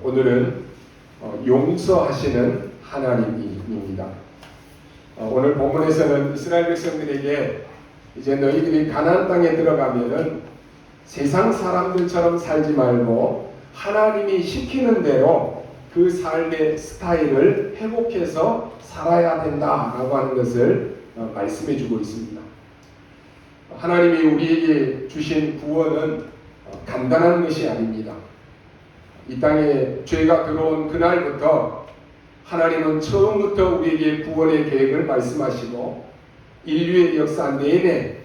오늘은 용서하시는 하나님입니다. 오늘 본문에서는 이스라엘 백성들에게 이제 너희들이 가나안 땅에 들어가면은 세상 사람들처럼 살지 말고 하나님이 시키는 대로 그 삶의 스타일을 회복해서 살아야 된다라고 하는 것을 말씀해 주고 있습니다. 하나님이 우리에게 주신 구원은 간단한 것이 아닙니다. 이 땅에 죄가 들어온 그날부터 하나님은 처음부터 우리에게 구원의 계획을 말씀하시고 인류의 역사 내내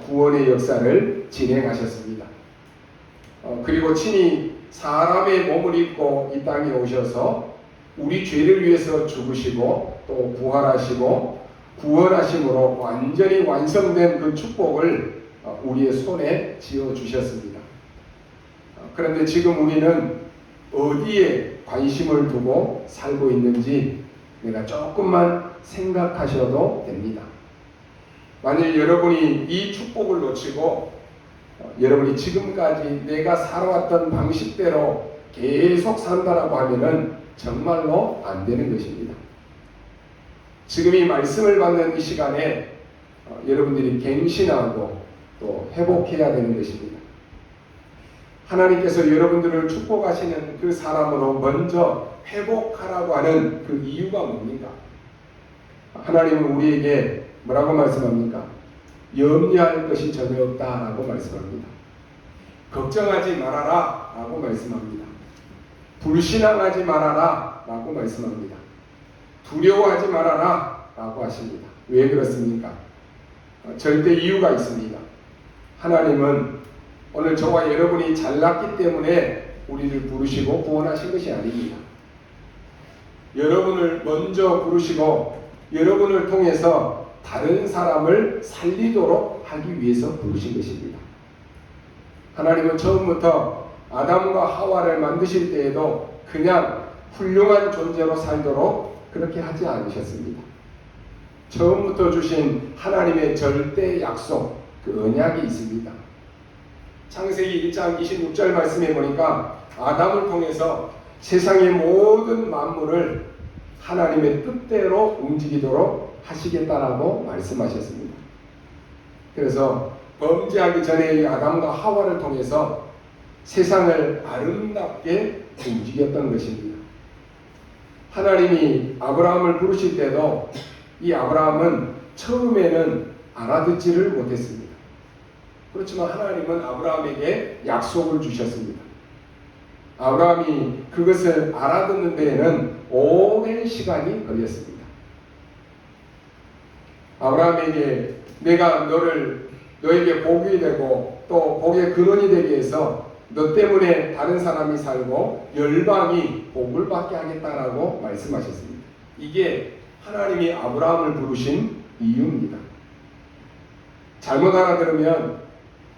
구원의 역사를 진행하셨습니다. 그리고 친히 사람의 몸을 입고 이 땅에 오셔서 우리 죄를 위해서 죽으시고 또 부활하시고 구원하심으로 완전히 완성된 그 축복을 우리의 손에 쥐어주셨습니다. 그런데 지금 우리는 어디에 관심을 두고 살고 있는지 내가 조금만 생각하셔도 됩니다. 만일 여러분이 이 축복을 놓치고 여러분이 지금까지 내가 살아왔던 방식대로 계속 산다라고 하면은 정말로 안 되는 것입니다. 지금 이 말씀을 받는 이 시간에 여러분들이 갱신하고 또 회복해야 되는 것입니다. 하나님께서 여러분들을 축복하시는 그 사람으로 먼저 회복하라고 하는 그 이유가 뭡니까? 하나님은 우리에게 뭐라고 말씀합니까? 염려할 것이 전혀 없다라고 말씀합니다. 걱정하지 말아라 라고 말씀합니다. 불신앙하지 말아라 라고 말씀합니다. 두려워하지 말아라 라고 하십니다. 왜 그렇습니까? 절대 이유가 있습니다. 하나님은 오늘 저와 여러분이 잘났기 때문에 우리를 부르시고 구원하신 것이 아닙니다. 여러분을 먼저 부르시고 여러분을 통해서 다른 사람을 살리도록 하기 위해서 부르신 것입니다. 하나님은 처음부터 아담과 하와를 만드실 때에도 그냥 훌륭한 존재로 살도록 그렇게 하지 않으셨습니다. 처음부터 주신 하나님의 절대 약속, 그 언약이 있습니다. 창세기 1장 26절 말씀해 보니까 아담을 통해서 세상의 모든 만물을 하나님의 뜻대로 움직이도록 하시겠다라고 말씀하셨습니다. 그래서 범죄하기 전에 이 아담과 하와를 통해서 세상을 아름답게 움직였던 것입니다. 하나님이 아브라함을 부르실 때도 이 아브라함은 처음에는 알아듣지를 못했습니다. 그렇지만 하나님은 아브라함에게 약속을 주셨습니다. 아브라함이 그것을 알아듣는 데에는 오랜 시간이 걸렸습니다. 아브라함에게 내가 너에게 복이 되고 또 복의 근원이 되게 해서 너 때문에 다른 사람이 살고 열방이 복을 받게 하겠다라고 말씀하셨습니다. 이게 하나님이 아브라함을 부르신 이유입니다. 잘못 알아들으면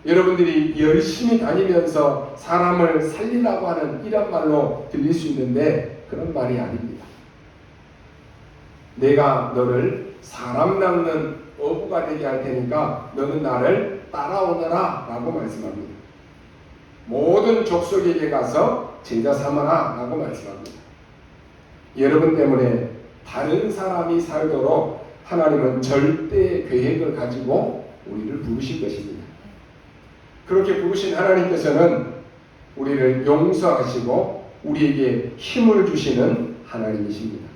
여러분들이 열심히 다니면서 사람을 살리려고 하는 이런 말로 들릴 수 있는데 그런 말이 아닙니다. 내가 너를 사람 낚는 어부가 되게 할 테니까 너는 나를 따라오너라 라고 말씀합니다. 모든 족속에게 가서 제자 삼아라 라고 말씀합니다. 여러분 때문에 다른 사람이 살도록 하나님은 절대 계획을 가지고 우리를 부르신 것입니다. 그렇게 부르신 하나님께서는 우리를 용서하시고 우리에게 힘을 주시는 하나님이십니다.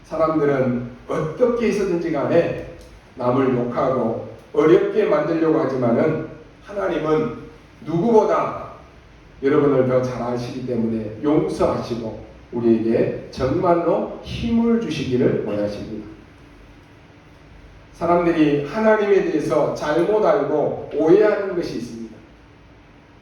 사람들은 어떻게 해서든지 간에 남을 욕하고 어렵게 만들려고 하지만은 하나님은 누구보다 여러분을 더 잘 아시기 때문에 용서하시고 우리에게 정말로 힘을 주시기를 원하십니다. 사람들이 하나님에 대해서 잘못 알고 오해하는 것이 있습니다.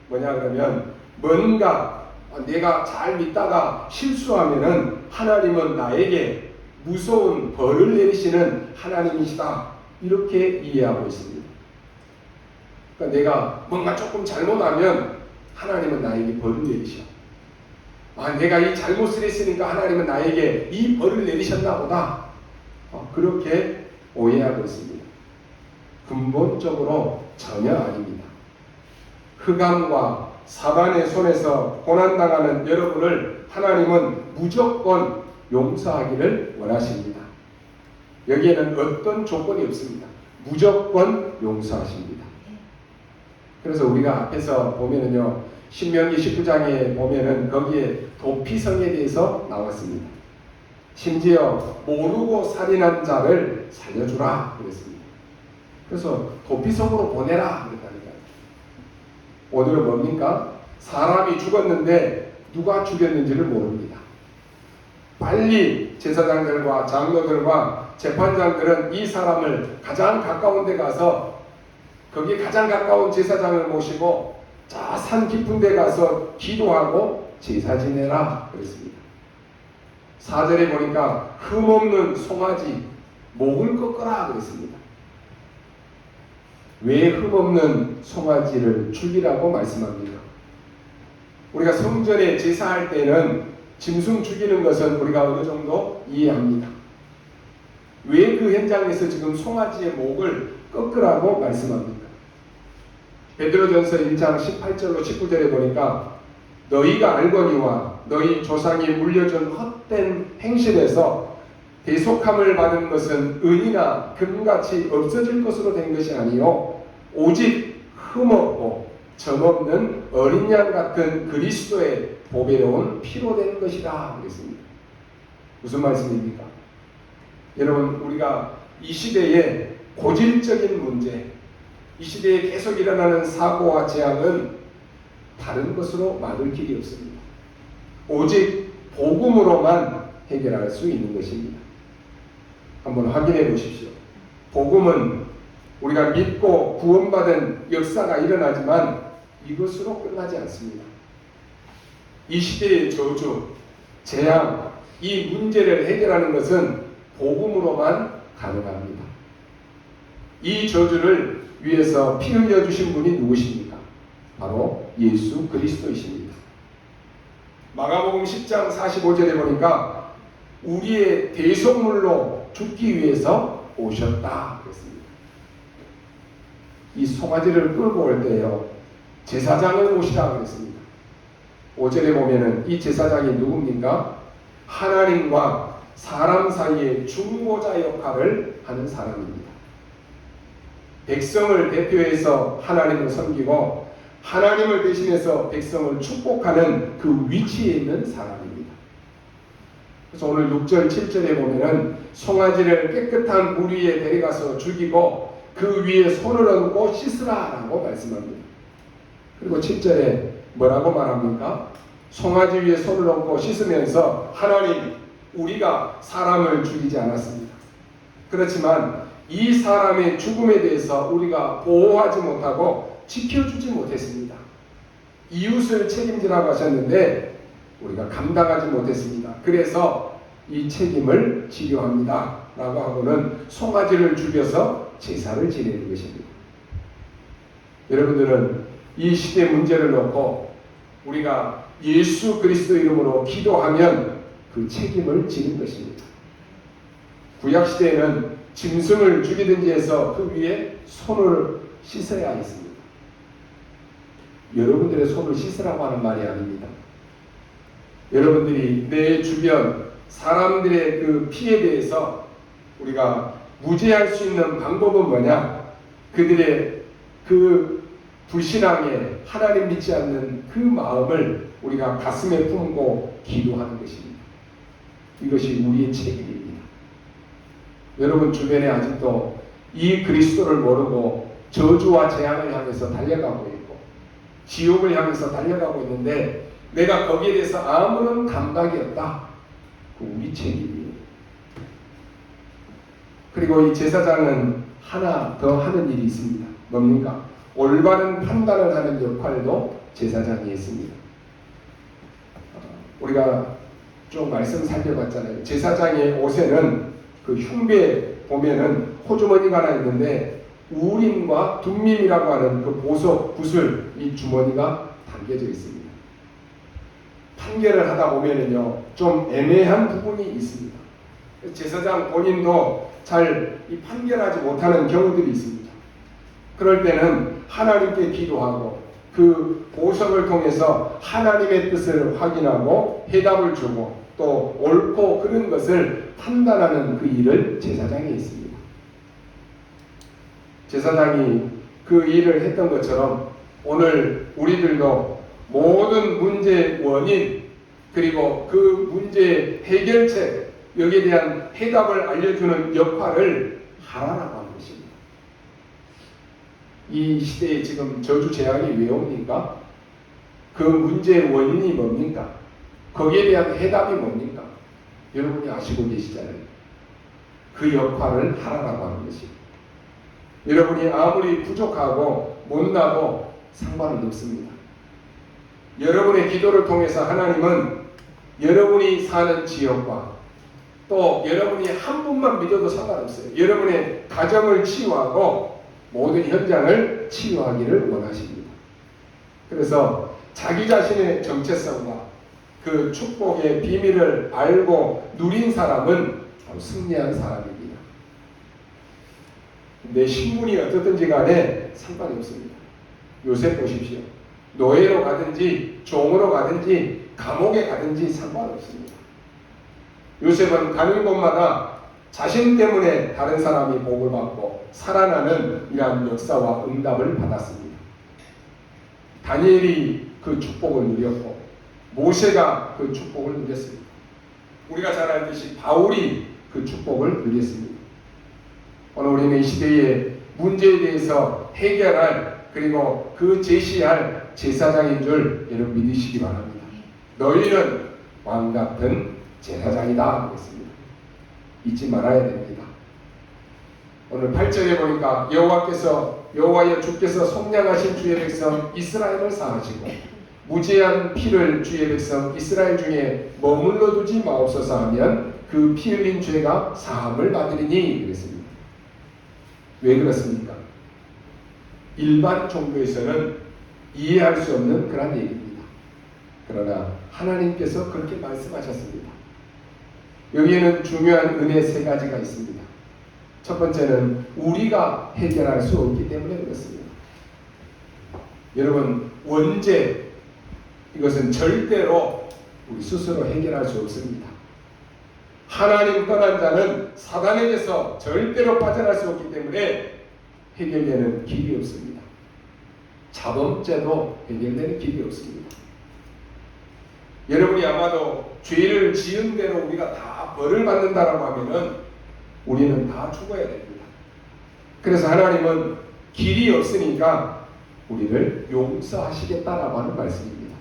뭐냐 그러면 뭔가 내가 잘 믿다가 실수하면은 하나님은 나에게 무서운 벌을 내리시는 하나님이시다 이렇게 이해하고 있습니다. 그러니까 내가 뭔가 조금 잘못하면 하나님은 나에게 벌을 내리셔. 내가 이 잘못을 했으니까 하나님은 나에게 이 벌을 내리셨나 보다. 그렇게 오해하고 있습니다. 근본적으로 전혀 아닙니다. 흑암과 사단의 손에서 고난당하는 여러분을 하나님은 무조건 용서하기를 원하십니다. 여기에는 어떤 조건이 없습니다. 무조건 용서하십니다. 그래서 우리가 앞에서 보면은요, 신명기 19장에 보면은 거기에 도피성에 대해서 나왔습니다. 심지어 모르고 살인한 자를 살려주라 그랬습니다. 그래서 도피성으로 보내라 그랬다니까요. 오늘은 뭡니까? 사람이 죽었는데 누가 죽였는지를 모릅니다. 빨리 제사장들과 장로들과 재판장들은 이 사람을 가장 가까운 데 가서 거기 가장 가까운 제사장을 모시고 저 산 깊은 데 가서 기도하고 제사 지내라 그랬습니다. 4절에 보니까 흠없는 송아지 목을 꺾어라 그랬습니다. 왜 흠없는 송아지를 죽이라고 말씀합니다. 우리가 성전에 제사할 때는 짐승 죽이는 것은 우리가 어느 정도 이해합니다. 왜 그 현장에서 지금 송아지의 목을 꺾으라고 말씀합니까? 베드로전서 1장 18절로 19절에 보니까 너희가 알거니와 너희 조상이 물려준 헛된 행실에서 대속함을 받은 것은 은이나 금같이 없어질 것으로 된 것이 아니요 오직 흠없고 점없는 어린 양 같은 그리스도의 보배로운 피로 된 것이다 그랬습니다. 무슨 말씀입니까? 여러분, 우리가 이 시대의 고질적인 문제, 이 시대에 계속 일어나는 사고와 재앙은 다른 것으로 막을 길이 없습니다. 오직 복음으로만 해결할 수 있는 것입니다. 한번 확인해 보십시오. 복음은 우리가 믿고 구원받은 역사가 일어나지만 이것으로 끝나지 않습니다. 이 시대의 저주, 재앙, 이 문제를 해결하는 것은 복음으로만 가능합니다. 이 저주를 위해서 피 흘려주신 분이 누구십니까? 바로 예수 그리스도이십니다. 마가복음 10장 45절에 보니까 우리의 대속물로 죽기 위해서 오셨다 그랬습니다. 이 송아지를 끌고 올 때요, 제사장을 모시라 그랬습니다. 5절에 보면은 이 제사장이 누굽니까? 하나님과 사람 사이의 중보자 역할을 하는 사람입니다. 백성을 대표해서 하나님을 섬기고 하나님을 대신해서 백성을 축복하는 그 위치에 있는 사람입니다. 그래서 오늘 6절, 7절에 보면은 송아지를 깨끗한 물 위에 데려가서 죽이고 그 위에 손을 얹고 씻으라라고 말씀합니다. 그리고 7절에 뭐라고 말합니까? 송아지 위에 손을 얹고 씻으면서 하나님, 우리가 사람을 죽이지 않았습니다. 그렇지만 이 사람의 죽음에 대해서 우리가 보호하지 못하고 지켜주지 못했습니다. 이웃을 책임지라고 하셨는데 우리가 감당하지 못했습니다. 그래서 이 책임을 지려 합니다 라고 하고는 송아지를 죽여서 제사를 지내는 것입니다. 여러분들은 이 시대 문제를 놓고 우리가 예수 그리스도 이름으로 기도하면 그 책임을 지는 것입니다. 구약시대에는 짐승을 죽이든지 해서 그 위에 손을 씻어야 했습니다. 여러분들의 손을 씻으라고 하는 말이 아닙니다. 여러분들이 내 주변 사람들의 그 피에 대해서 우리가 무죄할 수 있는 방법은 뭐냐? 그들의 그 불신앙에 하나님 믿지 않는 그 마음을 우리가 가슴에 품고 기도하는 것입니다. 이것이 우리의 책임입니다. 여러분 주변에 아직도 이 그리스도를 모르고 저주와 재앙을 향해서 달려가고 있고 지옥을 향해서 달려가고 있는데 내가 거기에 대해서 아무런 감각이 없다. 그 우리 책임이에요. 그리고 이 제사장은 하나 더 하는 일이 있습니다. 뭡니까? 올바른 판단을 하는 역할도 제사장이 했습니다. 우리가 좀 말씀 살펴봤잖아요. 제사장의 옷에는 그 흉배에 보면은 호주머니가 하나 있는데 우림과 둠밈이라고 하는 그 보석 붓을 이 주머니가 담겨져 있습니다. 판결을 하다 보면은요 좀 애매한 부분이 있습니다. 제사장 본인도 잘 이 판결하지 못하는 경우들이 있습니다. 그럴 때는 하나님께 기도하고 그 보석을 통해서 하나님의 뜻을 확인하고 해답을 주고 또 옳고 그른 것을 판단하는 그 일을 제사장이 있습니다. 제사장이 그 일을 했던 것처럼 오늘 우리들도 모든 문제의 원인 그리고 그 문제의 해결책 여기에 대한 해답을 알려주는 역할을 하라라고 하는 것입니다. 이 시대에 지금 저주 재앙이 왜 옵니까? 그 문제의 원인이 뭡니까? 거기에 대한 해답이 뭡니까? 여러분이 아시고 계시잖아요. 그 역할을 하라라고 하는 것입니다. 여러분이 아무리 부족하고 못나도 상관은 없습니다. 여러분의 기도를 통해서 하나님은 여러분이 사는 지역과 또 여러분이 한 분만 믿어도 상관없어요. 여러분의 가정을 치유하고 모든 현장을 치유하기를 원하십니다. 그래서 자기 자신의 정체성과 그 축복의 비밀을 알고 누린 사람은 바로 승리한 사람입니다. 내 신분이 어떻든지 간에 상관이 없습니다. 요셉 보십시오. 노예로 가든지 종으로 가든지 감옥에 가든지 상관없습니다. 요셉은 가는 곳마다 자신 때문에 다른 사람이 복을 받고 살아나는 이러한 역사와 응답을 받았습니다. 다니엘이 그 축복을 누렸고 모세가 그 축복을 누렸습니다. 우리가 잘 알듯이 바울이 그 축복을 누렸습니다. 오늘 우리는 이 시대의 문제에 대해서 해결할 그리고 그 제시할 제사장인 줄 여러분 믿으시기 바랍니다. 너희는 왕 같은 제사장이다 하겠습니다. 잊지 말아야 됩니다. 오늘 8절에 보니까 여호와여 주께서 속량하신 주의 백성 이스라엘을 사하시고 무죄한 피를 주의 백성 이스라엘 중에 머물러 두지 마옵소서 하면 그 피 흘린 죄가 사함을 받으리니 그랬습니다. 왜 그렇습니까? 일반 종교에서는 이해할 수 없는 그런 얘기입니다. 그러나 하나님께서 그렇게 말씀하셨습니다. 여기에는 중요한 은혜 세 가지가 있습니다. 첫 번째는 우리가 해결할 수 없기 때문에 그렇습니다. 여러분, 원죄 이것은 절대로 우리 스스로 해결할 수 없습니다. 하나님 떠난 자는 사단에게서 절대로 빠져날 수 없기 때문에 해결되는 길이 없습니다. 자범죄도 해결되는 길이 없습니다. 여러분이 아마도 죄를 지은 대로 우리가 다 벌을 받는다라고 하면은 우리는 다 죽어야 됩니다. 그래서 하나님은 길이 없으니까 우리를 용서하시겠다라고 하는 말씀입니다.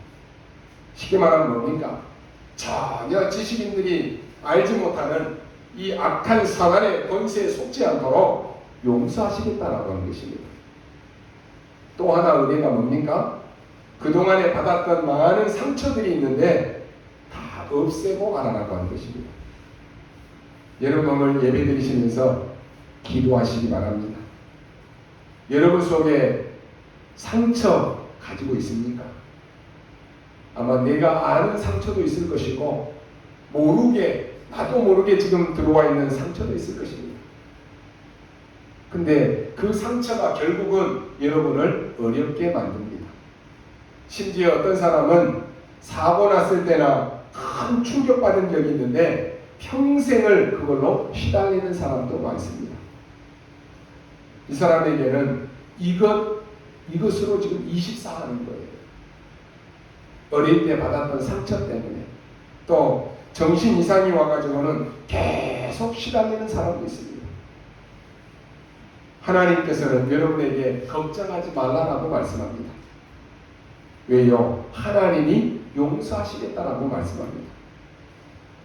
쉽게 말하면 뭡니까? 전혀 지식인들이 알지 못하는 이 악한 사단의 권세에 속지 않도록 용서하시겠다라고 하는 것입니다. 또 하나 은혜가 뭡니까? 그동안에 받았던 많은 상처들이 있는데 다 없애고 가라라고 하는 것입니다. 여러분 오늘 예배 드리시면서 기도하시기 바랍니다. 여러분 속에 상처 가지고 있습니까? 아마 내가 아는 상처도 있을 것이고 나도 모르게 지금 들어와 있는 상처도 있을 것입니다. 근데 그 상처가 결국은 여러분을 어렵게 만듭니다. 심지어 어떤 사람은 사고 났을 때나 큰 충격받은 적이 있는데 평생을 그걸로 시달리는 사람도 많습니다. 이 사람에게는 이것으로 지금 24하는 거예요. 어릴 때 받았던 상처 때문에 또 정신 이상이 와가지고는 계속 시달리는 사람도 있습니다. 하나님께서는 여러분에게 걱정하지 말라라고 말씀합니다. 왜요? 하나님이 용서하시겠다라고 말씀합니다.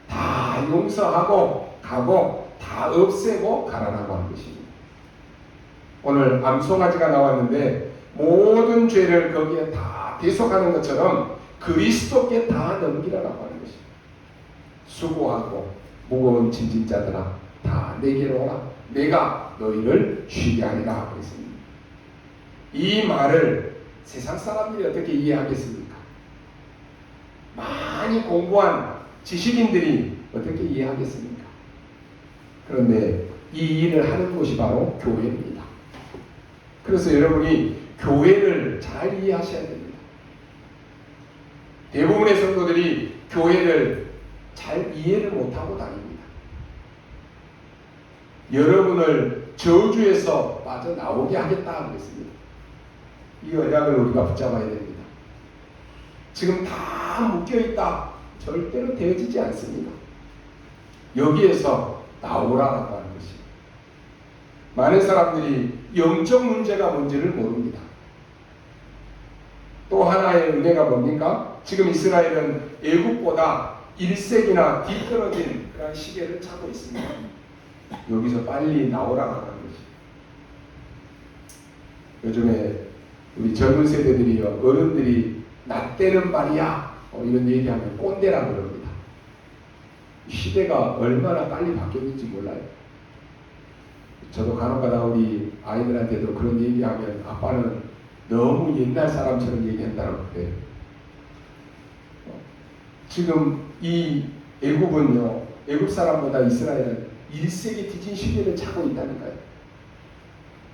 다 용서하고 가고 다 없애고 가라라고 하는 것입니다. 오늘 암송아지가 나왔는데 모든 죄를 거기에 다 대속하는 것처럼 그리스도께 다 넘기라라고 하는 것입니다. 수고하고 무거운 짐진 자들아 다 내게로 오라. 내가 너희를 쉬게 하리라 그랬습니다. 이 말을 세상 사람들이 어떻게 이해하겠습니까? 많이 공부한 지식인들이 어떻게 이해하겠습니까? 그런데 이 일을 하는 곳이 바로 교회입니다. 그래서 여러분이 교회를 잘 이해하셔야 됩니다. 대부분의 성도들이 교회를 잘 이해를 못하고 다닙니다. 여러분을 저주에서 빠져나오게 하겠다 그랬습니다. 이 언약을 우리가 붙잡아야 됩니다. 지금 다 묶여있다. 절대로 되어지지 않습니다. 여기에서 나오라고 하는 것이. 많은 사람들이 영적 문제가 뭔지를 모릅니다. 또 하나의 은혜가 뭡니까? 지금 이스라엘은 애국보다 1세기나 뒤떨어진 그런 시계를 차고 있습니다. 여기서 빨리 나오라고 하는 것이. 요즘에 우리 젊은 세대들이 어른들이 나 때는 말이야 이런 얘기하면 꼰대라고 그럽니다. 시대가 얼마나 빨리 바뀌었는지 몰라요. 저도 간혹가다 우리 아이들한테도 그런 얘기하면 아빠는 너무 옛날 사람처럼 얘기한다고 그래요. 지금 이 애굽은요, 애굽 사람보다 이스라엘은 1세기 뒤진 시대를 차고 있다니까요.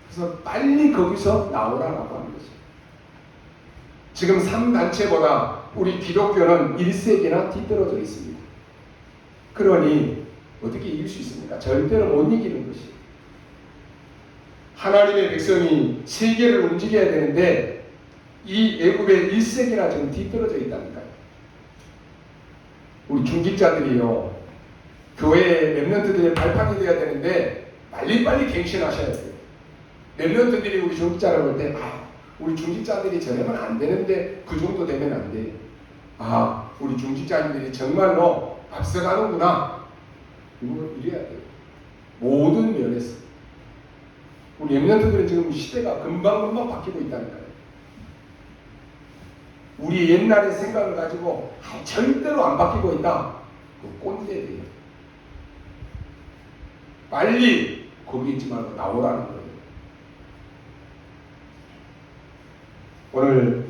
그래서 빨리 거기서 나오라고 하는 거죠. 지금 3단체보다 우리 기독교는 1세기나 뒤떨어져 있습니다. 그러니 어떻게 이길 수 있습니까? 절대로 못 이기는 것이. 하나님의 백성이 세계를 움직여야 되는데 이 애굽의 1세기나 지금 뒤떨어져 있다니까요. 우리 중직자들이요, 교회 렘넌트들의 발판이 되어야 되는데 빨리빨리 갱신하셔야 돼요. 렘넌트들이 우리 중직자를 볼 때 우리 중직자들이 저러면 안 되는데 그 정도 되면 안 돼. 우리 중직자님들이 정말로 앞서가는구나. 이래야 돼요. 모든 면에서. 우리 렘넌트들은 지금 시대가 금방금방 바뀌고 있다니까요. 우리 옛날의 생각을 가지고 절대로 안 바뀌고 있다. 그 꼰대돼요. 빨리 거기 있지 말고 나오라는 거예요. 오늘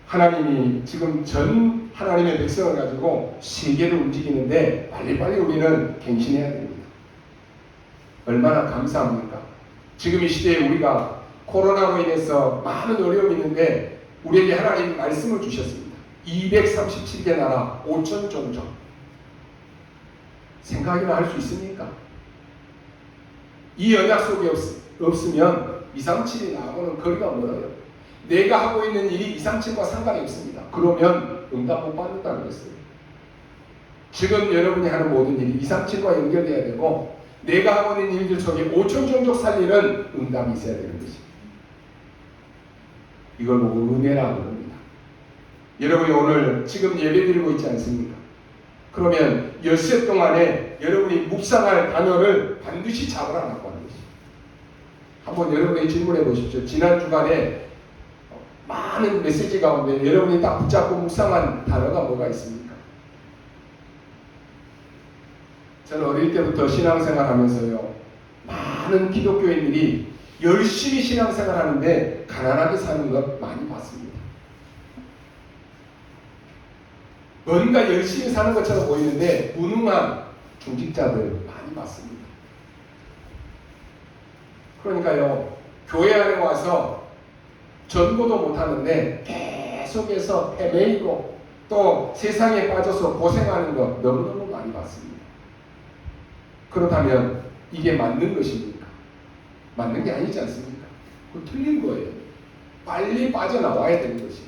하나님이 지금 전 하나님의 백성을 가지고 세계를 움직이는데 빨리빨리 우리는 갱신해야 됩니다. 얼마나 감사합니까? 지금 이 시대에 우리가 코로나로 인해서 많은 어려움이 있는데 우리에게 하나님이 말씀을 주셨습니다. 237개 나라 5천 종족. 생각이나 할 수 있습니까? 이 언약 속에 없으면 237이 나하고는 거리가 멀어요. 내가 하고 있는 일이 237과 상관이 없습니다. 그러면 응답 못 받는다는 것이에요. 지금 여러분이 하는 모든 일이 237과 연결돼야 되고 내가 하고 있는 일들 속에 5천 종족 살리는 응답이 있어야 되는 것입니다. 이걸 보고 은혜라고 합니다. 여러분이 오늘 지금 예배드리고 있지 않습니까? 그러면 엿새 동안에 여러분이 묵상할 단어를 반드시 잡으라고 하는 것입니다. 한번 여러분이 질문해 보십시오. 지난 주간에 많은 메시지 가운데 여러분이 딱 붙잡고 묵상한 단어가 뭐가 있습니까? 저는 어릴 때부터 신앙생활 하면서요, 많은 기독교인들이 열심히 신앙생활 하는데 가난하게 사는 것 많이 봤습니다. 뭔가 열심히 사는 것처럼 보이는데 무능한 중직자들 많이 봤습니다. 그러니까요, 교회 안에 와서 전도도 못하는데 계속해서 헤매이고 또 세상에 빠져서 고생하는 것 너무너무 많이 봤습니다. 그렇다면 이게 맞는 것입니까? 맞는 게 아니지 않습니까? 그건 틀린 거예요. 빨리 빠져나와야 되는 것이.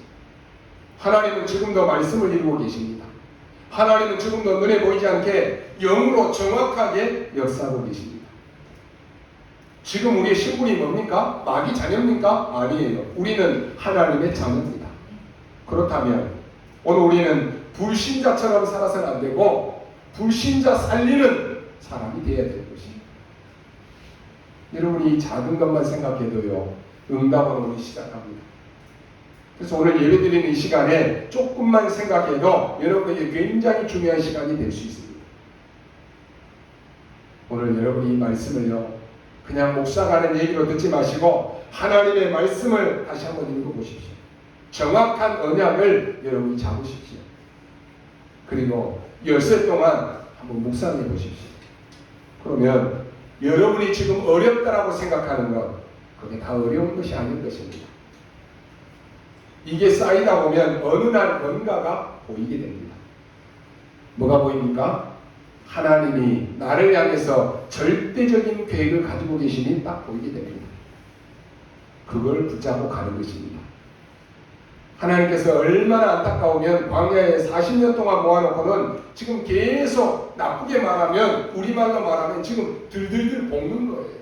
하나님은 지금도 말씀을 이루고 계십니다. 하나님은 지금도 눈에 보이지 않게 영으로 정확하게 역사하고 계십니다. 지금 우리의 신분이 뭡니까? 마귀 자녀입니까? 아니에요. 우리는 하나님의 자녀입니다. 그렇다면 오늘 우리는 불신자처럼 살아서는 안 되고 불신자 살리는 사람이 되어야 될 것입니다. 여러분이 이 작은 것만 생각해도요, 응답은 오기 시작합니다. 그래서 오늘 예배드리는 이 시간에 조금만 생각해도 여러분에게 굉장히 중요한 시간이 될 수 있습니다. 오늘 여러분이 이 말씀을요, 그냥 묵상하는 얘기로 듣지 마시고 하나님의 말씀을 다시 한번 읽어보십시오. 정확한 언약을 여러분이 잡으십시오. 그리고 엿새 동안 한번 묵상해 보십시오. 그러면 여러분이 지금 어렵다라고 생각하는 것, 그게 다 어려운 것이 아닌 것입니다. 이게 쌓이다 보면 어느 날 뭔가가 보이게 됩니다. 뭐가 보입니까? 하나님이 나를 향해서 절대적인 계획을 가지고 계심이 딱 보이게 됩니다. 그걸 붙잡고 가는 것입니다. 하나님께서 얼마나 안타까우면 광야에 40년 동안 모아놓고는 지금 계속 나쁘게 말하면, 우리말로 말하면 지금 들들들 볶는 거예요.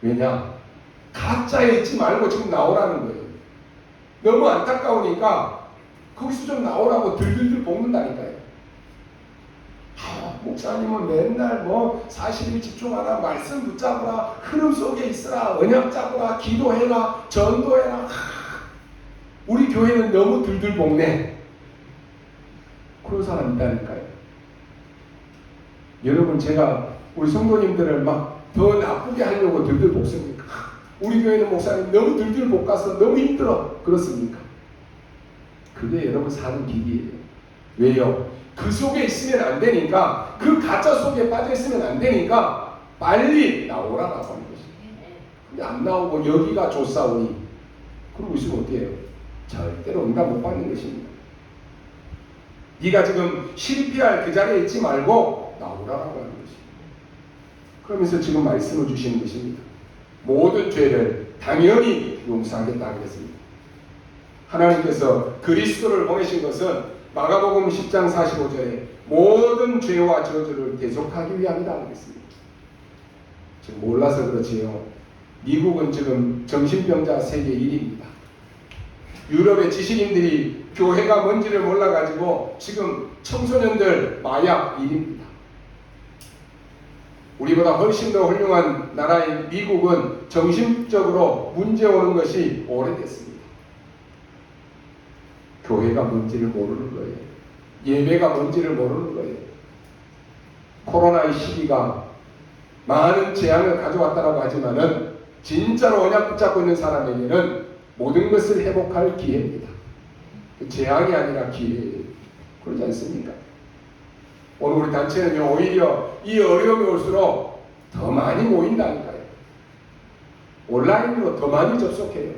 왜냐? 가짜에 있지 말고 지금 나오라는 거예요. 너무 안타까우니까 거기서 좀 나오라고 들들들 볶는다니까요. 목사님은 맨날 40일 집중하라, 말씀 붙잡으라, 흐름 속에 있으라, 언약 잡으라, 기도해라, 전도해라. 우리 교회는 너무 들들 볶네. 그런 사람 있다니까요. 여러분, 제가 우리 성도님들을 막 더 나쁘게 하려고 들들 볶습니까? 우리 교회는 목사님 너무 들들 볶아서 너무 힘들어. 그렇습니까? 그게 여러분 사는 길이에요. 왜요? 그 속에 있으면 안 되니까, 그 가짜 속에 빠져 있으면 안 되니까 빨리 나오라고 하는 것입니다. 근데 안 나오고 여기가 조사오니 그러고 있으면 어떻게 해요? 절대로 응답 못 받는 것입니다. 네가 지금 실패할 그 자리에 있지 말고 나오라고 하는 것입니다. 그러면서 지금 말씀을 주시는 것입니다. 모든 죄를 당연히 용서하겠다 그랬습니다. 하나님께서 그리스도를 보내신 것은 마가복음 10장 45절에 모든 죄와 저주를 대속하기 위함이다 그랬습니다. 지금 몰라서 그렇지요. 미국은 지금 정신병자 세계 1위입니다. 유럽의 지식인들이 교회가 뭔지를 몰라가지고 지금 청소년들 마약 1위입니다. 우리보다 훨씬 더 훌륭한 나라인 미국은 정신적으로 문제 오는 것이 오래됐습니다. 교회가 뭔지를 모르는 거예요. 예배가 뭔지를 모르는 거예요. 코로나의 시기가 많은 재앙을 가져왔다고 하지만은 진짜로 언약 붙잡고 있는 사람에게는 모든 것을 회복할 기회입니다. 재앙이 아니라 기회예요. 그러지 않습니까? 오늘 우리 단체는요, 오히려 이 어려움이 올수록 더 많이 모인다니까요. 온라인으로 더 많이 접속해요.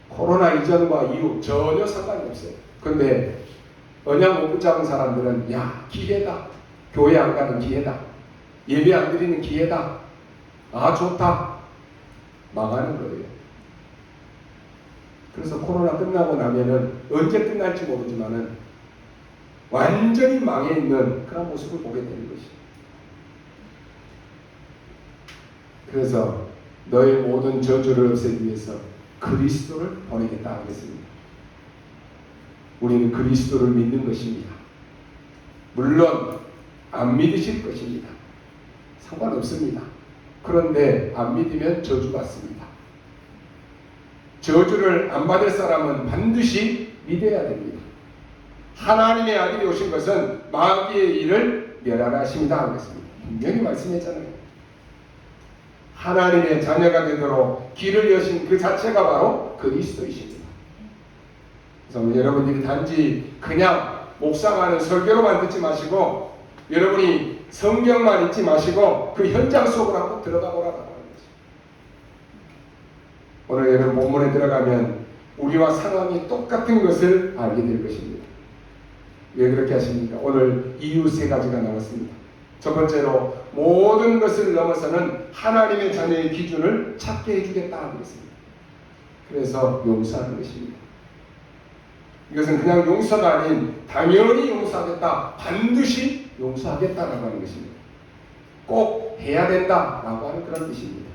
코로나 이전과 이후 전혀 상관이 없어요. 근데 언약 못 붙잡은 사람들은 야, 기회다. 교회 안 가는 기회다. 예배 안 드리는 기회다. 아, 좋다. 망하는 거예요. 그래서 코로나 끝나고 나면은 언제 끝날지 모르지만은 완전히 망해 있는 그런 모습을 보게 되는 것이죠. 그래서 너의 모든 저주를 없애기 위해서 그리스도를 보내겠다 하겠습니다. 우리는 그리스도를 믿는 것입니다. 물론 안 믿으실 것입니다. 상관없습니다. 그런데 안 믿으면 저주받습니다. 저주를 안 받을 사람은 반드시 믿어야 됩니다. 하나님의 아들이 오신 것은 마귀의 일을 멸하라 하십니다 하겠습니다. 분명히 말씀했잖아요. 하나님의 자녀가 되도록 길을 여신 그 자체가 바로 그리스도이십니다. 그래서 여러분들이 단지 그냥 묵상하는 설교로만 듣지 마시고, 여러분이 성경만 읽지 마시고 그 현장 속으로 한번 들어가 보라고 하는 거죠. 오늘 여러분 본문에 들어가면 우리와 상황이 똑같은 것을 알게 될 것입니다. 왜 그렇게 하십니까? 오늘 이유 세 가지가 나왔습니다. 첫 번째로 모든 것을 넘어서는 하나님의 자녀의 기준을 찾게 해주겠다 하고 있습니다. 그래서 용서하는 것입니다. 이것은 그냥 용서가 아닌 당연히 용서하겠다, 반드시 용서하겠다라고 하는 것입니다. 꼭 해야 된다라고 하는 그런 뜻입니다.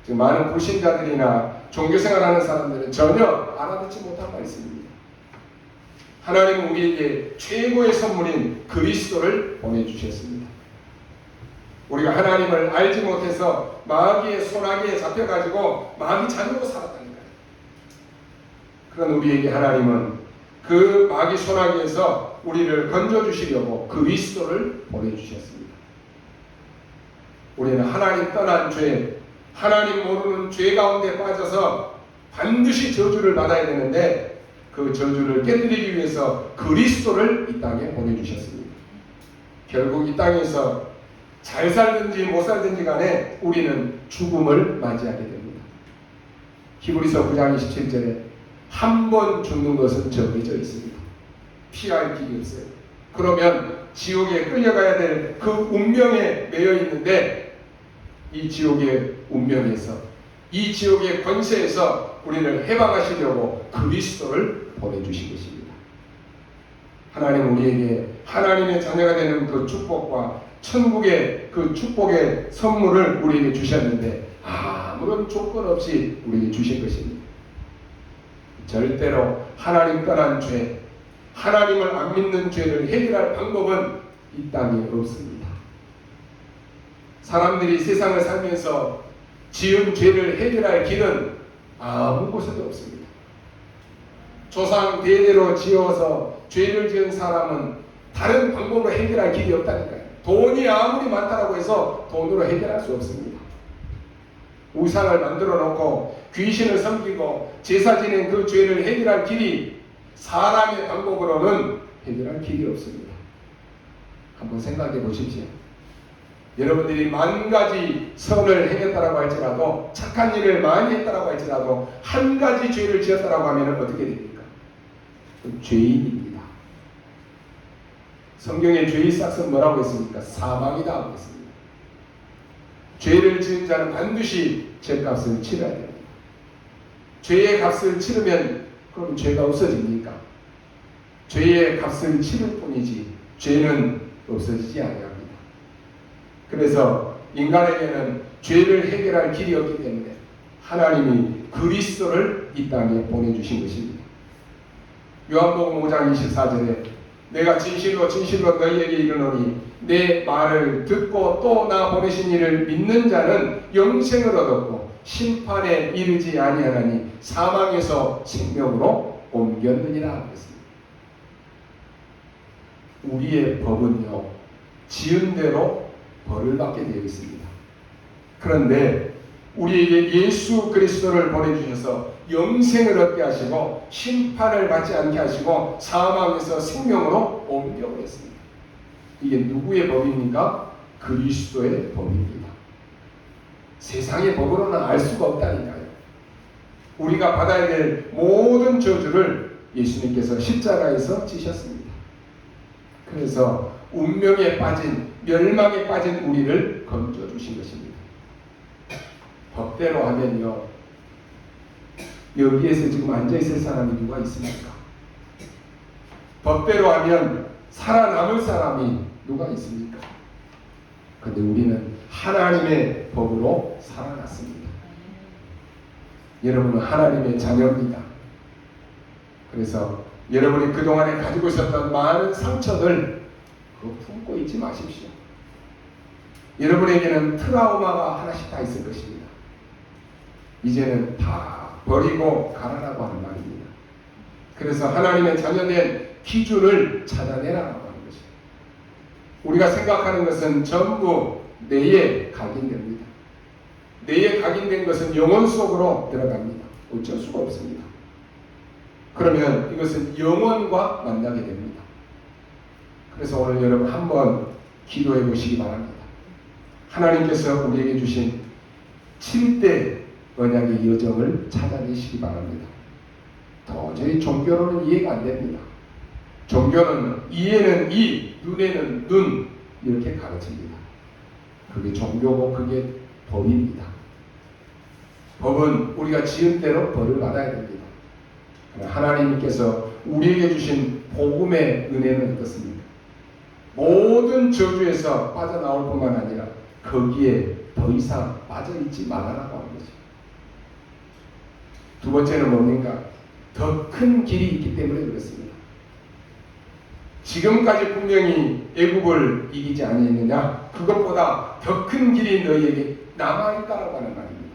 지금 많은 불신자들이나 종교생활하는 사람들은 전혀 알아듣지 못한 말씀입니다. 하나님은 우리에게 최고의 선물인 그리스도를 보내주셨습니다. 우리가 하나님을 알지 못해서 마귀의 소나기에 잡혀가지고 마귀 자녀로 살았다니까요. 그런 우리에게 하나님은 그 마귀 소나기에서 우리를 건져주시려고 그리스도를 보내주셨습니다. 우리는 하나님 떠난 죄, 하나님 모르는 죄 가운데 빠져서 반드시 저주를 받아야 되는데, 그 저주를 깨뜨리기 위해서 그리스도를 이 땅에 보내주셨습니다. 결국 이 땅에서 잘 살든지 못 살든지 간에 우리는 죽음을 맞이하게 됩니다. 히브리서 9장 27절에 한 번 죽는 것은 정해져 있습니다. 피할 길이 없어요. 그러면 지옥에 끌려가야 될 그 운명에 매여 있는데, 이 지옥의 운명에서, 이 지옥의 권세에서 우리를 해방하시려고 그리스도를 보내주신 것입니다. 하나님 우리에게 하나님의 자녀가 되는 그 축복과 천국의 그 축복의 선물을 우리에게 주셨는데 아무런 조건 없이 우리에게 주신 것입니다. 절대로 하나님 떠난 죄, 하나님을 안 믿는 죄를 해결할 방법은 이 땅에 없습니다. 사람들이 세상을 살면서 지은 죄를 해결할 길은 아무 곳에도 없습니다. 조상 대대로 지어서 죄를 지은 사람은 다른 방법으로 해결할 길이 없다니까요. 돈이 아무리 많다고 해서 돈으로 해결할 수 없습니다. 우상을 만들어 놓고 귀신을 섬기고 제사 지낸 그 죄를 해결할 길이 사람의 방법으로는 해결할 길이 없습니다. 한번 생각해 보십시오. 여러분들이 만 가지 선을 행했다라고 할지라도, 착한 일을 많이 했다라고 할지라도 한 가지 죄를 지었다라고 하면 어떻게 됩니까? 죄인입니다. 성경의 죄의 싹은 뭐라고 했습니까? 사망이다 하고 했습니다. 죄를 지은 자는 반드시 죄값을 치러야 됩니다. 죄의 값을 치르면 그럼 죄가 없어집니까? 죄의 값을 치를 뿐이지 죄는 없어지지 아니합니다. 그래서 인간에게는 죄를 해결할 길이 없기 때문에 하나님이 그리스도를 이 땅에 보내주신 것입니다. 요한복음 5장 24절에 내가 진실로 진실로 너희에게 이르노니 내 말을 듣고 또 나 보내신 이를 믿는 자는 영생을 얻었고 심판에 이르지 아니하나니 사망에서 생명으로 옮겼느니라 했습니다. 우리의 법은요, 지은 대로 벌을 받게 되어 있습니다. 그런데 우리에게 예수 그리스도를 보내주셔서 영생을 얻게 하시고 심판을 받지 않게 하시고 사망에서 생명으로 옮겨버렸습니다. 이게 누구의 법입니까? 그리스도의 법입니다. 세상의 법으로는 알 수가 없다니까요. 우리가 받아야 될 모든 저주를 예수님께서 십자가에서 지셨습니다. 그래서 운명에 빠진, 멸망에 빠진 우리를 건져주신 것입니다. 법대로 하면요, 여기에서 지금 앉아있을 사람이 누가 있습니까? 법대로 하면 살아남을 사람이 누가 있습니까? 그런데 우리는 하나님의 법으로 살아났습니다. 여러분은 하나님의 자녀입니다. 그래서 여러분이 그동안에 가지고 있었던 많은 상처들 그거 품고 있지 마십시오. 여러분에게는 트라우마가 하나씩 다 있을 것입니다. 이제는 다 버리고 가라라고 하는 말입니다. 그래서 하나님의 자녀된 기준을 찾아내라라고 하는 것입니다. 우리가 생각하는 것은 전부 뇌에 각인됩니다. 뇌에 각인된 것은 영혼 속으로 들어갑니다. 어쩔 수가 없습니다. 그러면 이것은 영혼과 만나게 됩니다. 그래서 오늘 여러분 한번 기도해 보시기 바랍니다. 하나님께서 우리에게 주신 7대 언약의 여정을 찾아내시기 바랍니다. 도저히 종교로는 이해가 안 됩니다. 종교는 이에는 이, 눈에는 눈 이렇게 가르칩니다. 그게 종교고 그게 법입니다. 법은 우리가 지은 대로 벌을 받아야 됩니다. 하나님께서 우리에게 주신 복음의 은혜는 어떻습니까? 모든 저주에서 빠져나올 뿐만 아니라 거기에 더 이상 빠져있지 말아라고 하는 거죠. 두 번째는 뭡니까? 더 큰 길이 있기 때문에 그렇습니다. 지금까지 분명히 애굽을 이기지 아니했느냐? 그것보다 더 큰 길이 너희에게 남아있다라고 하는 말입니다.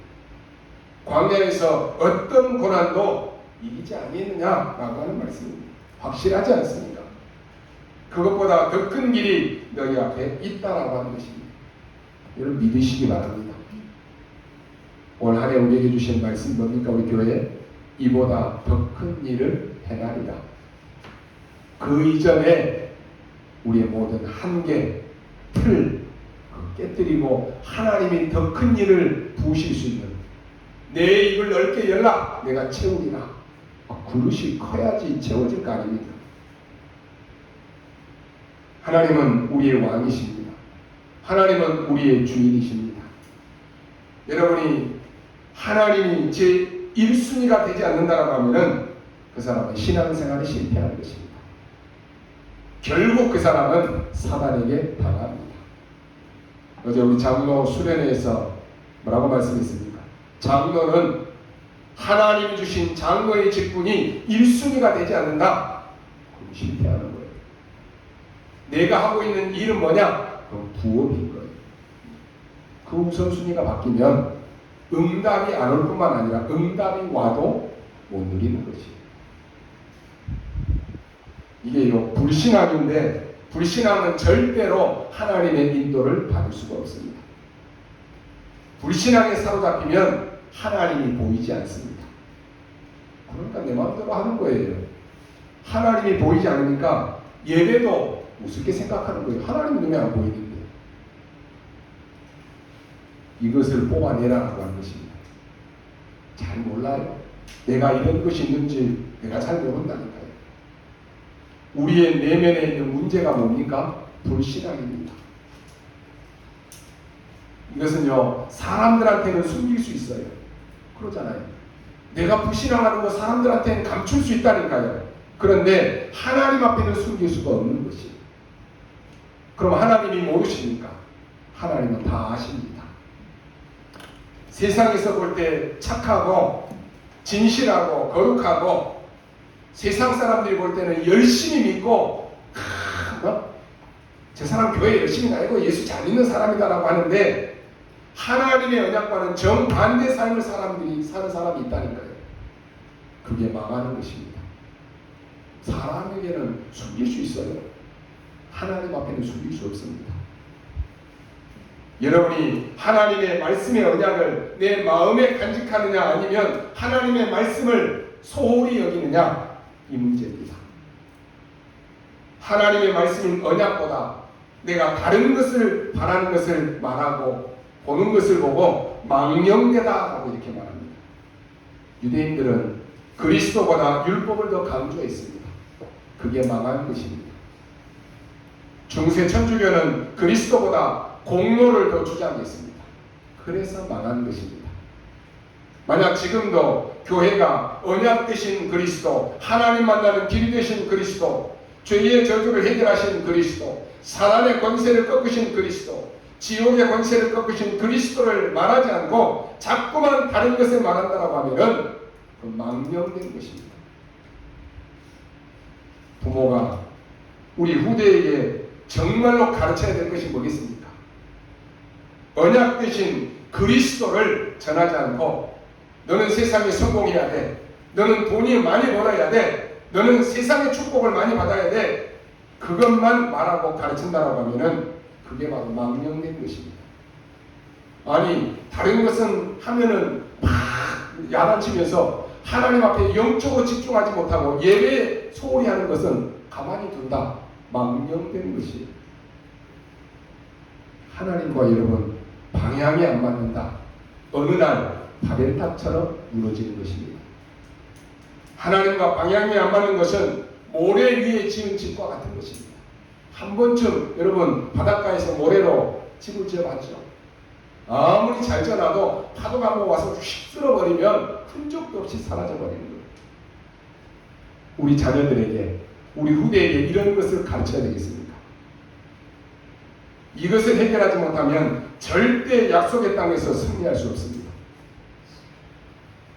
광야에서 어떤 고난도 이기지 아니했느냐라고 하는 말씀입니다. 확실하지 않습니까? 그것보다 더 큰 길이 너희 앞에 있다라고 하는 것입니다. 여러분 믿으시기 바랍니다. 올 한 해 우리에게 주신 말씀 뭡니까? 우리 교회 이보다 더 큰 일을 행하리라. 그 이전에 우리의 모든 한계, 틀 깨뜨리고 하나님이 더 큰 일을 부으실 수 있는 내 입을 넓게 열라, 내가 채우리라. 그릇이 커야지 채워질 거 아닙니까? 하나님은 우리의 왕이십니다. 하나님은 우리의 주인이십니다. 여러분이 하나님이 제 1순위가 되지 않는다고 하면은 그 사람은 신앙생활이 실패하는 것입니다. 결국 그 사람은 사단에게 당합니다. 어제 우리 장로 수련회에서 뭐라고 말씀했습니까? 장로는 하나님 주신 장로의 직분이 1순위가 되지 않는다. 그럼 실패하는 거예요. 내가 하고 있는 일은 뭐냐? 그럼 부업인 거예요. 그 우선순위가 바뀌면 응답이 안 올 뿐만 아니라 응답이 와도 못 누리는 것이에요. 이게요, 불신앙인데 불신앙은 절대로 하나님의 인도를 받을 수가 없습니다. 불신앙에 사로잡히면 하나님이 보이지 않습니다. 그러니까 내 마음대로 하는 거예요. 하나님이 보이지 않으니까 예배도 우습게 생각하는 거예요. 하나님 눈에 안 보이는데. 이것을 뽑아내라고 하는 것입니다. 잘 몰라요. 내가 이런 것이 있는지 내가 잘 모른다니까요. 우리의 내면에 있는 문제가 뭡니까? 불신앙입니다. 이것은요, 사람들한테는 숨길 수 있어요. 그러잖아요. 내가 불신앙하는 거 사람들한테는 감출 수 있다니까요. 그런데 하나님 앞에는 숨길 수가 없는 것이에요. 그럼 하나님이 모르십니까? 하나님은 다 아십니다. 세상에서 볼 때 착하고 진실하고 거룩하고 세상 사람들이 볼 때는 열심히 믿고 저 사람 교회 열심히 다니고 예수 잘 믿는 사람이다라고 하는데 하나님의 언약과는 정반대 삶을 사는 사람이 있다니까요. 그게 망하는 것입니다. 사람에게는 숨길 수 있어요. 하나님 앞에는 숨길 수 없습니다. 여러분이 하나님의 말씀의 언약을 내 마음에 간직하느냐 아니면 하나님의 말씀을 소홀히 여기느냐, 이 문제입니다. 하나님의 말씀인 언약보다 내가 다른 것을 바라는 것을 말하고 보는 것을 보고 망령되다라고 이렇게 말합니다. 유대인들은 그리스도보다 율법을 더 강조했습니다. 그게 망한 것입니다. 중세 천주교는 그리스도보다 공로를 더 주장했습니다. 그래서 망한 것입니다. 만약 지금도 교회가 언약 되신 그리스도, 하나님 만나는 길 되신 그리스도, 죄의 저주를 해결하신 그리스도, 사단의 권세를 꺾으신 그리스도, 지옥의 권세를 꺾으신 그리스도를 말하지 않고 자꾸만 다른 것을 말한다고 하면은 그 망령된 것입니다. 부모가 우리 후대에게 정말로 가르쳐야 될 것이 뭐겠습니까? 언약 되신 그리스도를 전하지 않고 너는 세상에 성공해야 돼. 너는 돈이 많이 벌어야 돼. 너는 세상의 축복을 많이 받아야 돼. 그것만 말하고 가르친다라고 하면은 그게 바로 망령된 것입니다. 아니 다른 것은 하면은 막 야단치면서 하나님 앞에 영적으로 집중하지 못하고 예배에 소홀히 하는 것은 가만히 둔다. 망령된 것이에요. 하나님과 여러분 방향이 안 맞는다. 어느 날 바벨탑처럼 무너지는 것입니다. 하나님과 방향이 안 맞는 것은 모래 위에 지은 집과 같은 것입니다. 한 번쯤 여러분 바닷가에서 모래로 집을 지어봤죠? 아무리 잘 지어놔도 파도가 한번 와서 휙 쓸어버리면 흔적도 없이 사라져버리는 거예요. 우리 자녀들에게 우리 후대에게 이런 것을 가르쳐야 되겠습니까? 이것을 해결하지 못하면 절대 약속의 땅에서 승리할 수 없습니다.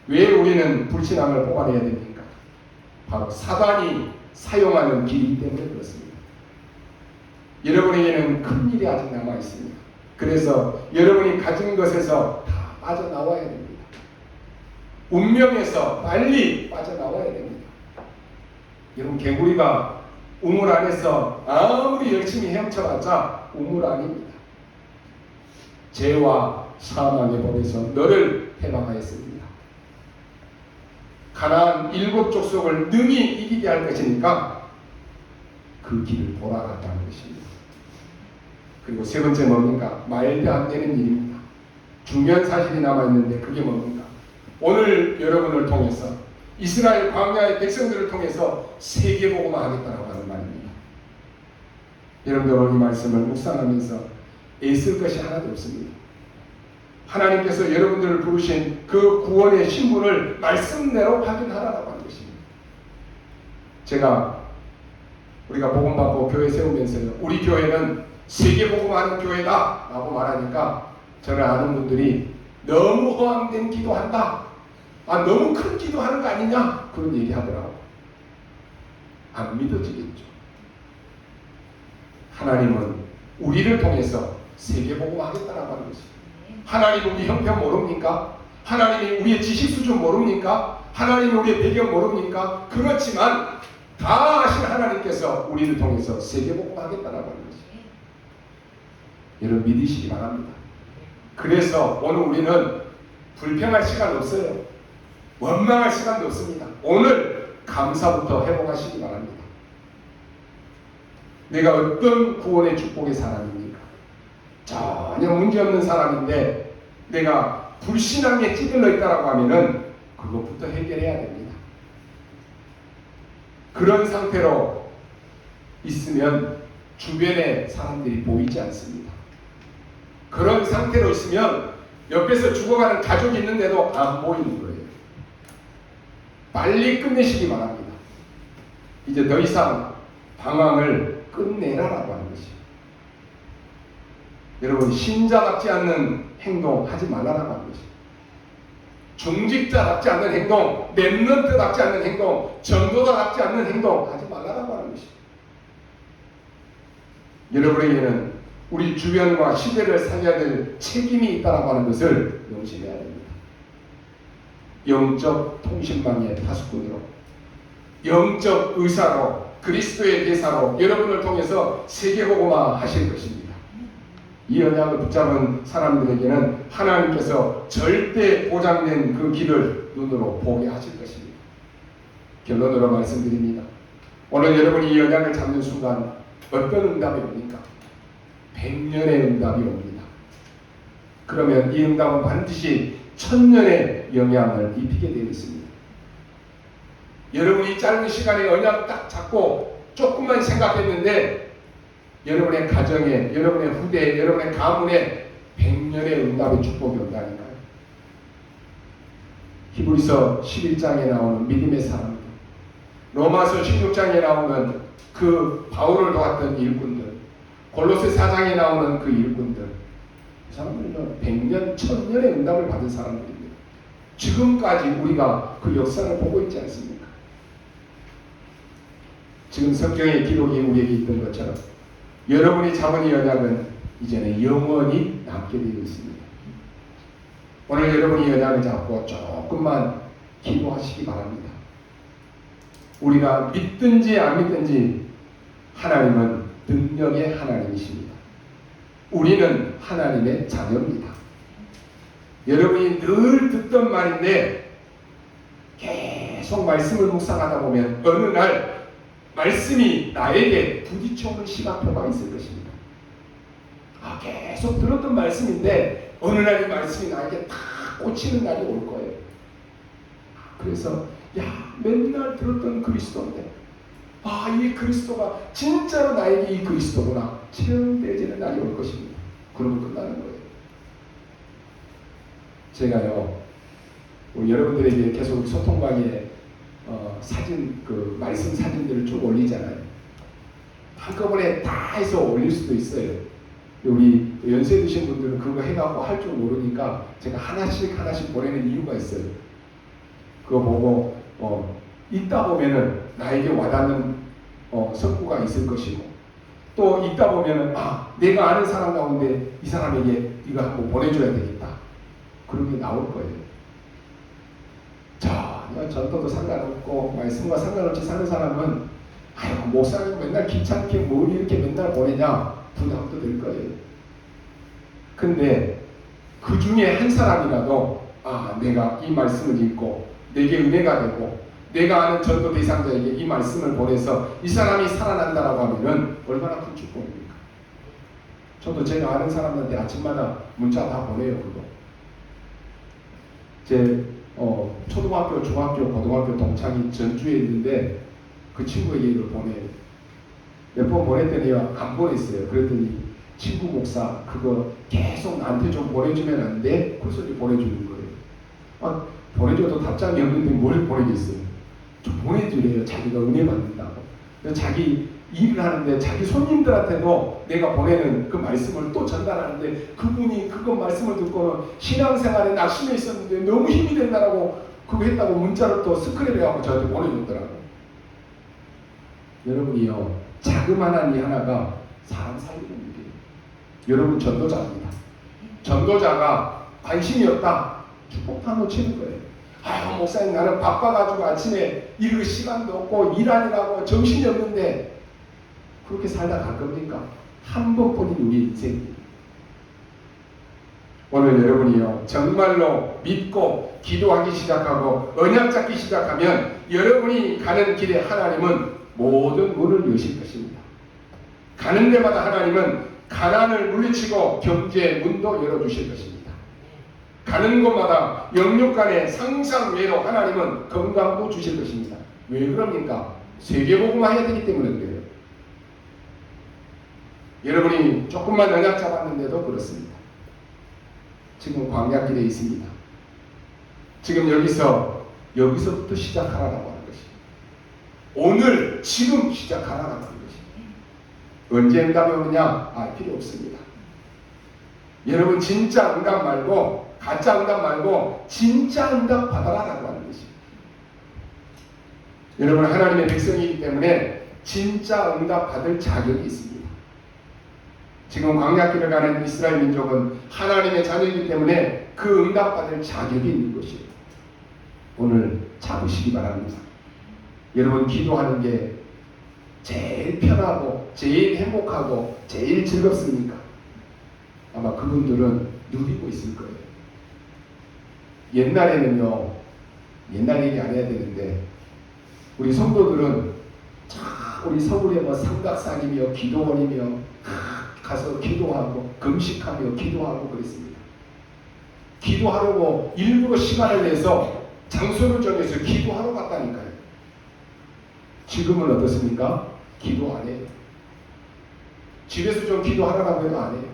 왜 우리는 불신앙을 뽑아내야 됩니까? 바로 사단이 사용하는 길이기 때문에 그렇습니다. 여러분에게는 큰 일이 아직 남아 있습니다. 그래서 여러분이 가진 것에서 다 빠져나와야 됩니다. 운명에서 빨리 빠져나와야 됩니다. 여러분 개구리가 우물 안에서 아무리 열심히 헤엄쳐봤자 우물 아닙니다. 죄와 사망의 법에서 너를 해방하였습니다. 가나안 7 족속을 능히 이기게 할 것이니까 그 길을 돌아갔다는 것입니다. 그리고 세 번째 뭡니까? 말도 안 되는 일입니다. 중요한 사실이 남아있는데 그게 뭡니까? 오늘 여러분을 통해서 이스라엘 광야의 백성들을 통해서 세계복음화 하겠다고 하는 말입니다. 여러분들 오늘 이 말씀을 묵상하면서 애쓸 것이 하나도 없습니다. 하나님께서 여러분들을 부르신 그 구원의 신분을 말씀대로 확인하라고 하는 것입니다. 우리가 복음받고 교회 세우면서요, 우리 교회는 세계복음하는 교회다 라고 말하니까 저를 아는 분들이 너무 허황된 기도한다, 너무 큰 기도하는 거 아니냐, 그런 얘기 하더라고요. 안 믿어지겠죠. 하나님은 우리를 통해서 세계복음하겠다라고 하는 것입니다. 하나님은 우리 형편 모릅니까? 하나님이 우리의 지식 수준 모릅니까? 하나님이 우리의 배경 모릅니까? 그렇지만 다 아신 하나님께서 우리를 통해서 세계복음하겠다라고 하는 것입니다. 여러분 믿으시기 바랍니다. 그래서 오늘 우리는 불평할 시간 없어요. 원망할 시간도 없습니다. 오늘 감사부터 회복하시기 바랍니다. 내가 어떤 구원의 축복의 사람입니까? 전혀 문제없는 사람인데 내가 불신앙에 찌들러 있다라고 하면은 그것부터 해결해야 됩니다. 그런 상태로 있으면 주변에 사람들이 보이지 않습니다. 그런 상태로 있으면 옆에서 죽어가는 가족이 있는데도 안 보이는 거예요. 빨리 끝내시기 바랍니다. 이제 더 이상 방황을 끝내라라고 하는 것이에요. 여러분 신자답지 않는 행동 하지 말라라고 하는 것이에요. 중직자답지 않는 행동, 렘넌트답지 않는 행동, 전도자답지 않는 행동 하지 말라라고 하는 것이에요. 여러분에게는 우리 주변과 시대를 살려야 될 책임이 있다라고 하는 것을 명심해야 됩니다. 영적 통신망의 파수꾼으로, 영적 의사로, 그리스도의 대사로 여러분을 통해서 세계복음화 하실 것입니다. 이 언약을 붙잡은 사람들에게는 하나님께서 절대 보장된 그 길을 눈으로 보게 하실 것입니다. 결론으로 말씀드립니다. 오늘 여러분이 이 언약을 잡는 순간 어떤 응답이 옵니까? 100년의 응답이 옵니다. 그러면 이 응답은 반드시 1000년의 영향을 입히게 되어 있습니다. 여러분이 짧은 시간에 언약을 딱 잡고 조금만 생각했는데 여러분의 가정에, 여러분의 후대에, 여러분의 가문에 100년의 응답의 축복이 온다니까요. 히브리서 11장에 나오는 믿음의 사람들, 로마서 16장에 나오는 그 바울을 도왔던 일꾼들, 골로새 4장에 나오는 그 일꾼들, 그 사람들은 100년, 1000년의 응답을 받은 사람들입니다. 지금까지 우리가 그 역사를 보고 있지 않습니까? 지금 성경의 기록이 우리에게 있던 것처럼 여러분이 잡은 이 언약은 이제는 영원히 남게 되어 있습니다. 오늘 여러분이 이 언약을 잡고 조금만 기도하시기 바랍니다. 우리가 믿든지 안 믿든지 하나님은 능력의 하나님이십니다. 우리는 하나님의 자녀입니다. 여러분이 늘 듣던 말인데 계속 말씀을 묵상하다 보면 어느 날 말씀이 나에게 부딪혀오는 시간표가 있을 것입니다. 계속 들었던 말씀인데 어느 날 이 말씀이 나에게 딱 꽂히는 날이 올 거예요. 그래서 맨날 들었던 그리스도인데 이 그리스도가 진짜로 나에게 이 그리스도구나 체험되어지는 날이 올 것입니다. 그러면 끝나는 거예요. 제가요 여러분들에게 계속 소통방에 사진, 말씀 사진들을 쭉 올리잖아요. 한꺼번에 다 해서 올릴 수도 있어요. 우리 연세 드신 분들은 그거 해갖고 할 줄 모르니까 제가 하나씩 보내는 이유가 있어요. 그거 보고 있다 보면은 나에게 와닿는 성구가 있을 것이고, 또 있다 보면은 내가 아는 사람 가운데 이 사람에게 이거 한번 보내줘야 되겠다, 그런 게 나올 거예요. 자, 전도도 상관없고 말씀과 상관없이 사는 사람은 목사님 맨날 귀찮게 뭘 이렇게 맨날 보내냐 부담도 될 거예요. 근데 그 중에 한 사람이라도 내가 이 말씀을 읽고 내게 은혜가 되고 내가 아는 전도 대상자에게 이 말씀을 보내서 이 사람이 살아난다라고 하면은 얼마나 큰 축복입니까? 저도 제가 아는 사람한테 아침마다 문자 다 보내요. 그거 제 초등학교, 중학교, 고등학교 동창이 전주에 있는데 그 친구에게 이걸 보내요. 몇 번 보냈더니 안 보냈어요. 그랬더니 친구 목사 그거 계속 나한테 좀 보내주면 안 돼? 그 소리 보내주는 거예요. 보내줘도 답장이 없는데 뭘 보내겠어요. 좀 보내주래요. 자기가 은혜 받는다고. 자기 일을 하는데 자기 손님들한테도 내가 보내는 그 말씀을 또 전달하는데 그분이 그거 말씀을 듣고는 신앙생활에 낙심해 있었는데 너무 힘이 된다라고 그거 했다고 문자를 또 스크랩해갖고 저한테 보내줬더라고요. 여러분이요, 자그마한 이 하나가 사람 살리는 일이에요. 여러분 전도자입니다. 전도자가 관심이 없다, 축복한 거 치는 거예요. 아유 목사님 나는 바빠가지고 아침에 읽을 시간도 없고 일하느라고 정신이 없는데 그렇게 살다 갈 겁니까? 한 번뿐인 우리 인생입니다. 오늘 여러분이요 정말로 믿고 기도하기 시작하고 언약 잡기 시작하면 여러분이 가는 길에 하나님은 모든 문을 여실 것입니다. 가는 데마다 하나님은 가난을 물리치고 경제의 문도 열어주실 것입니다. 가는 곳마다 영육 간의 상상 외로 하나님은 건강도 주실 것입니다. 왜 그럽니까? 세계복음화 해야 되기 때문에 그래요. 여러분이 조금만 언약 잡았는데도 그렇습니다. 지금 광야길에 있습니다. 지금 여기서부터 시작하라고 하는 것입니다. 오늘 지금 시작하라고 하는 것입니다. 언제 응답이 오느냐? 필요 없습니다. 여러분 진짜 응답 말고 가짜 응답 말고 진짜 응답 받아라라고 하는 것입니다. 여러분 하나님의 백성이기 때문에 진짜 응답 받을 자격이 있습니다. 지금 광야길을 가는 이스라엘 민족은 하나님의 자녀이기 때문에 그 응답 받을 자격이 있는 것이에요. 오늘 잡으시기 바랍니다. 여러분 기도하는 게 제일 편하고 제일 행복하고 제일 즐겁습니까? 아마 그분들은 누리고 있을 거예요. 옛날에는요, 옛날 얘기 안 해야 되는데 우리 성도들은 우리 서울에 삼각산이며 기도원이며 가서 기도하고 금식하며 기도하고 그랬습니다. 기도하려고 일부러 시간을 내서 장소를 정해서 기도하러 갔다니까요. 지금은 어떻습니까? 기도 안 해요. 집에서 좀 기도하라고 해도 안 해요.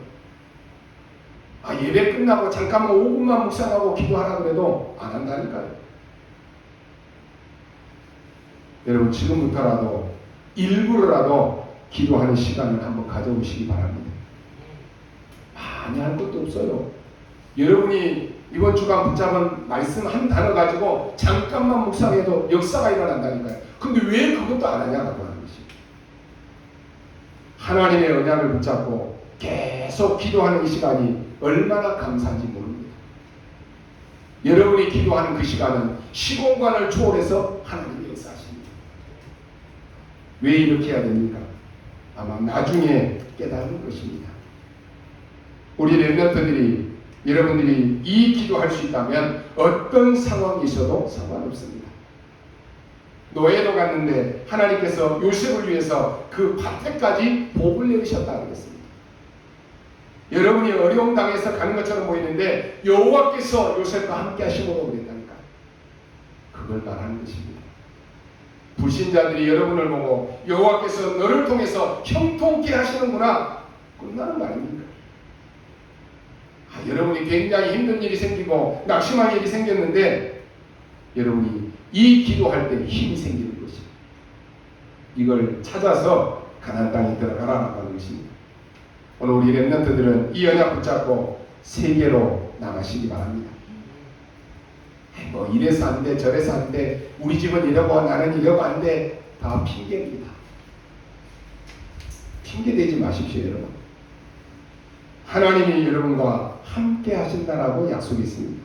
예배 끝나고 잠깐만 5분만 묵상하고 기도하라 그래도 안 한다니까요. 여러분 지금부터라도 일부러라도 기도하는 시간을 한번 가져보시기 바랍니다. 많이 할 것도 없어요. 여러분이 이번 주간 붙잡은 말씀 한 단어 가지고 잠깐만 묵상해도 역사가 일어난다니까요. 근데 왜 그것도 안 하냐고 하는 것이. 하나님의 언약을 붙잡고 계속 기도하는 이 시간이 얼마나 감사한지 모릅니다. 여러분이 기도하는 그 시간은 시공간을 초월해서 하나님이 역사하십니다. 왜 이렇게 해야 됩니까? 아마 나중에 깨달은 것입니다. 우리 렘넌트들이 여러분들이 이 기도할 수 있다면 어떤 상황이 있어도 상관없습니다. 노예로 갔는데 하나님께서 요셉을 위해서 그 밭에까지 복을 내리셨다고 그랬습니다. 여러분이 어려움 당해서 가는 것처럼 보이는데 여호와께서 요셉과 함께 하시므로 그랬다니까. 그걸 말하는 것입니다. 불신자들이 여러분을 보고 여호와께서 너를 통해서 형통케 하시는구나, 끝나는 거 아닙니까? 여러분이 굉장히 힘든 일이 생기고 낙심한 일이 생겼는데 여러분이 이 기도할 때 힘이 생기는 것입니다. 이걸 찾아서 가나안 땅에 들어가라고 하는 것입니다. 오늘 우리 렘넌트들은 이 언약 붙잡고 세계로 나가시기 바랍니다. 이래서 안 돼, 저래서 안 돼, 우리 집은 이러고 나는 이러고 안 돼, 다 핑계입니다. 핑계대지 마십시오, 여러분. 하나님이 여러분과 함께 하신다라고 약속이 있습니다.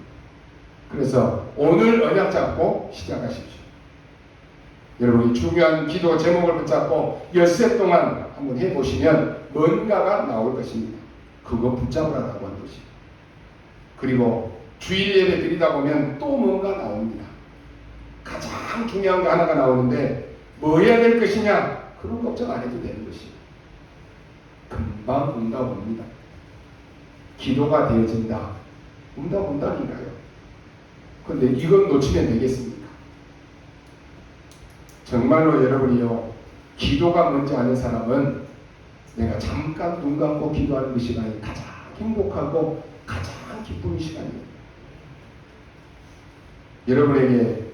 그래서 오늘 언약 잡고 시작하십시오. 여러분이 중요한 기도 제목을 붙잡고 엿새 동안 한번 해보시면 뭔가가 나올 것입니다. 그거 붙잡으라고 하는 것입니다. 그리고 주일 예배 드리다 보면 또 뭔가 나옵니다. 가장 중요한 거 하나가 나오는데 뭐 해야 될 것이냐? 그런 걱정 안 해도 되는 것입니다. 금방 응답 옵니다. 기도가 되어진다. 응답 온다니까요. 그런데 이건 놓치면 되겠습니까? 정말로 여러분이요, 기도가 뭔지 아는 사람은 내가 잠깐 눈 감고 기도하는 그 시간이 가장 행복하고 가장 기쁜 시간이에요. 여러분에게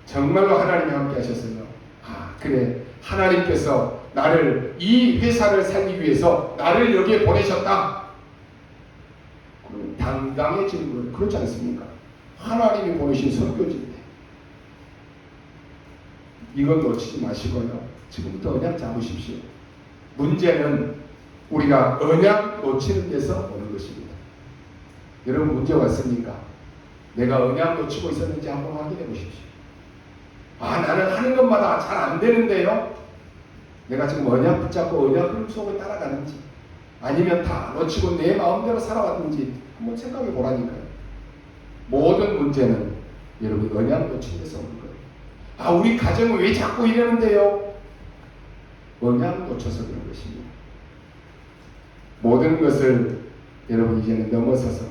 정말로 하나님이 함께 하셨어요. 아, 그래, 하나님께서 나를 이 회사를 살기 위해서 나를 여기에 보내셨다. 그럼 당당해지는 거예요. 그렇지 않습니까? 하나님이 보내신 선교지인데. 이건 놓치지 마시고요, 지금부터 언약 잡으십시오. 문제는 우리가 언약 놓치는 데서 오는 것입니다. 여러분, 문제 왔습니까? 내가 언약 놓치고 있었는지 한번 확인해 보십시오. 아, 나는 하는 것마다 잘 안 되는데요. 내가 지금 언약 붙잡고 언약 흐름 속에 따라가는지, 아니면 다 놓치고 내 마음대로 살아왔는지 한번 생각해 보라니까요. 모든 문제는 여러분 언약 놓친 데서 오는 거예요. 아, 우리 가정은 왜 자꾸 이러는데요? 언약 놓쳐서 그런 것입니다. 모든 것을 여러분 이제는 넘어서서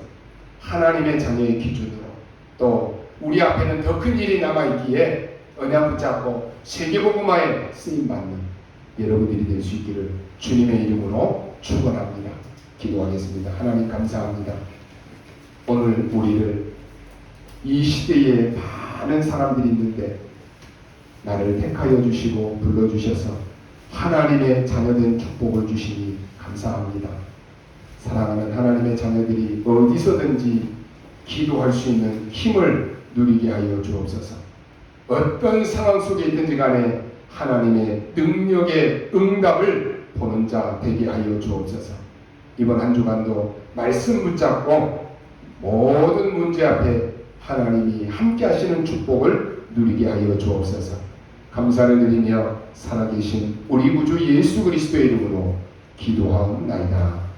하나님의 자녀의 기준으로, 또 우리 앞에는 더 큰 일이 남아있기에 언약 붙잡고 세계복음화에 쓰임받는 여러분들이 될 수 있기를 주님의 이름으로 축원합니다. 기도하겠습니다. 하나님 감사합니다. 오늘 우리를 이 시대에 많은 사람들이 있는데 나를 택하여 주시고 불러주셔서 하나님의 자녀된 축복을 주시니 감사합니다. 사랑하는 하나님의 자녀들이 어디서든지 기도할 수 있는 힘을 누리게 하여 주옵소서. 어떤 상황 속에 있든지 간에 하나님의 능력의 응답을 보는 자 되게 하여 주옵소서. 이번 한 주간도 말씀 붙잡고 모든 문제 앞에 하나님이 함께 하시는 축복을 누리게 하여 주옵소서. 감사를 드리며 살아계신 우리 구주 예수 그리스도의 이름으로 기도하옵나이다.